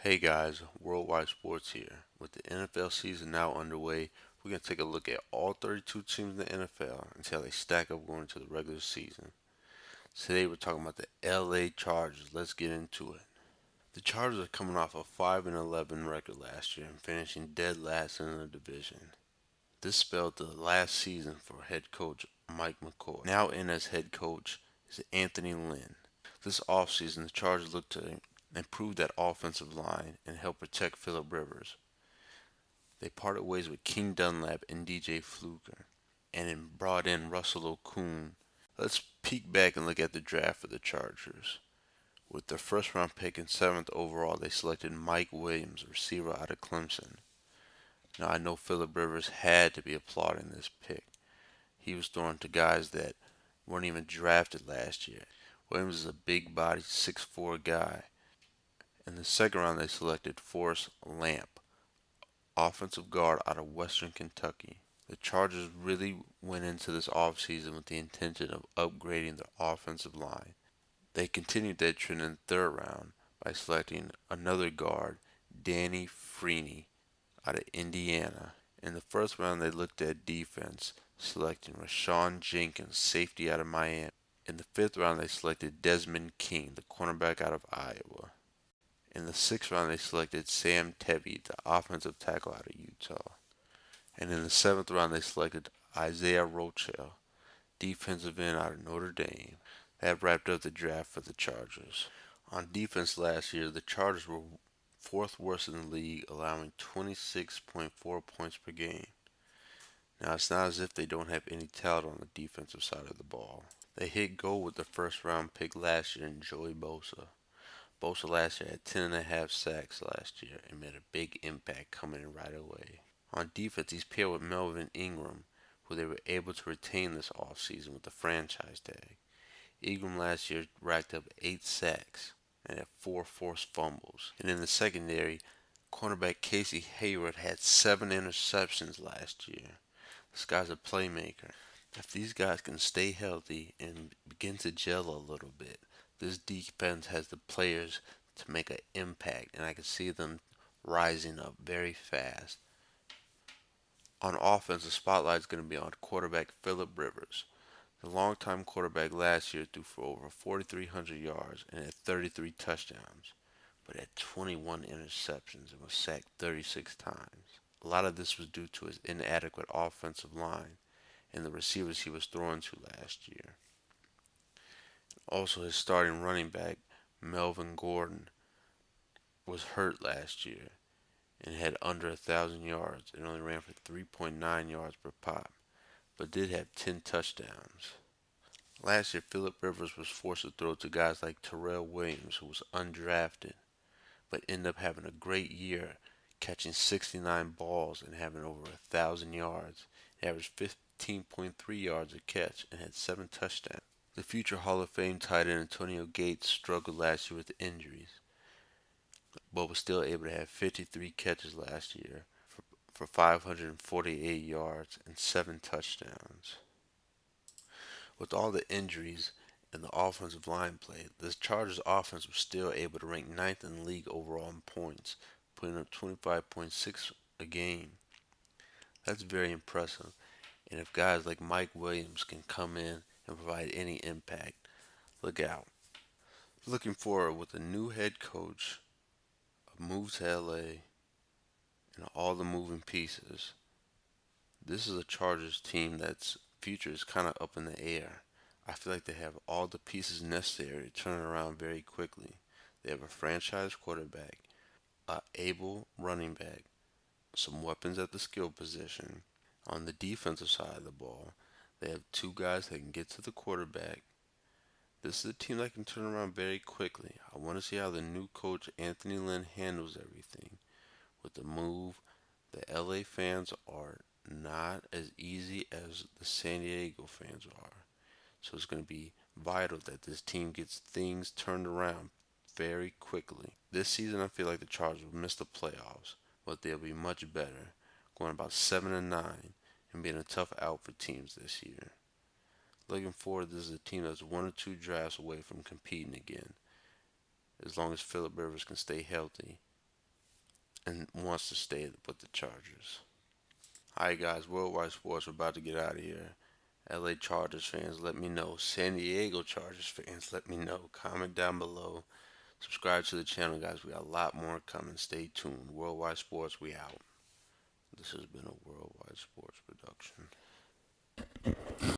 Hey guys, Worldwide Sports here. With the NFL season now underway, we're going to take a look at all 32 teams in the NFL and see how they stack up going into the regular season. Today we're talking about the LA Chargers. Let's get into it. The Chargers are coming off a 5-11 record last year and finishing dead last in the division. This spelled the last season for head coach Mike McCoy. Now in as head coach is Anthony Lynn. This offseason, the Chargers look to improve that offensive line and help protect Phillip Rivers. They parted ways with King Dunlap and DJ Fluker and then brought in Russell Okung. Let's peek back and look at the draft for the Chargers. With their first round pick and 7th overall, they selected Mike Williams, a receiver out of Clemson. Now, I know Phillip Rivers had to be applauding this pick. He was throwing to guys that weren't even drafted last year. Williams is a big body, 6'4 guy. In the second round, they selected Forrest Lamp, offensive guard out of Western Kentucky. The Chargers really went into this offseason with the intention of upgrading their offensive line. They continued that trend in the third round by selecting another guard, Danny Freeney, out of Indiana. In the first round, they looked at defense, selecting Rashawn Jenkins, safety out of Miami. In the fifth round, they selected Desmond King, the cornerback out of Iowa. In the sixth round, they selected Sam Tevi, the offensive tackle out of Utah. And in the seventh round, they selected Isaiah Rochell, defensive end out of Notre Dame. That wrapped up the draft for the Chargers. On defense last year, the Chargers were fourth worst in the league, allowing 26.4 points per game. Now, it's not as if they don't have any talent on the defensive side of the ball. They hit gold with the first round pick last year in Joey Bosa. Bosa last year had 10.5 sacks last year and made a big impact coming in right away. On defense, he's paired with Melvin Ingram, who they were able to retain this offseason with the franchise tag. Ingram last year racked up 8 sacks and had 4 forced fumbles. And in the secondary, cornerback Casey Hayward had 7 interceptions last year. This guy's a playmaker. If these guys can stay healthy and begin to gel a little bit, this defense has the players to make an impact, and I can see them rising up very fast. On offense, the spotlight is going to be on quarterback Phillip Rivers. The longtime quarterback last year threw for over 4,300 yards and had 33 touchdowns, but had 21 interceptions and was sacked 36 times. A lot of this was due to his inadequate offensive line and the receivers he was throwing to last year. Also, his starting running back, Melvin Gordon, was hurt last year and had under 1,000 yards and only ran for 3.9 yards per pop, but did have 10 touchdowns. Last year, Phillip Rivers was forced to throw to guys like Terrell Williams, who was undrafted, but ended up having a great year, catching 69 balls and having over 1,000 yards. He averaged 15.3 yards a catch and had 7 touchdowns. The future Hall of Fame tight end Antonio Gates struggled last year with injuries, but was still able to have 53 catches last year for 548 yards and 7 touchdowns. With all the injuries and the offensive line play, the Chargers offense was still able to rank 9th in the league overall in points, putting up 25.6 a game. That's very impressive. And if guys like Mike Williams can come in and provide any impact, look out. Looking forward with a new head coach, a move to LA, and all the moving pieces. This is a Chargers team that's future is kind of up in the air. I feel like they have all the pieces necessary to turn it around very quickly. They have a franchise quarterback, a able running back, some weapons at the skill position. On the defensive side of the ball, they have 2 guys that can get to the quarterback. This is a team that can turn around very quickly. I want to see how the new coach Anthony Lynn handles everything. With the move, the LA fans are not as easy as the San Diego fans are. So it's going to be vital that this team gets things turned around very quickly. This season, I feel like the Chargers will miss the playoffs, but they'll be much better, going about 7-9 and being a tough out for teams this year. Looking forward, this is a team that's 1 or 2 drafts away from competing again, as long as Phillip Rivers can stay healthy and wants to stay with the Chargers. Alright, guys, Worldwide Sports, we're about to get out of here. LA Chargers fans, let me know. San Diego Chargers fans, let me know. Comment down below. Subscribe to the channel, guys. We got a lot more coming. Stay tuned. Worldwide Sports, we out. This has been a Worldwide Sports production.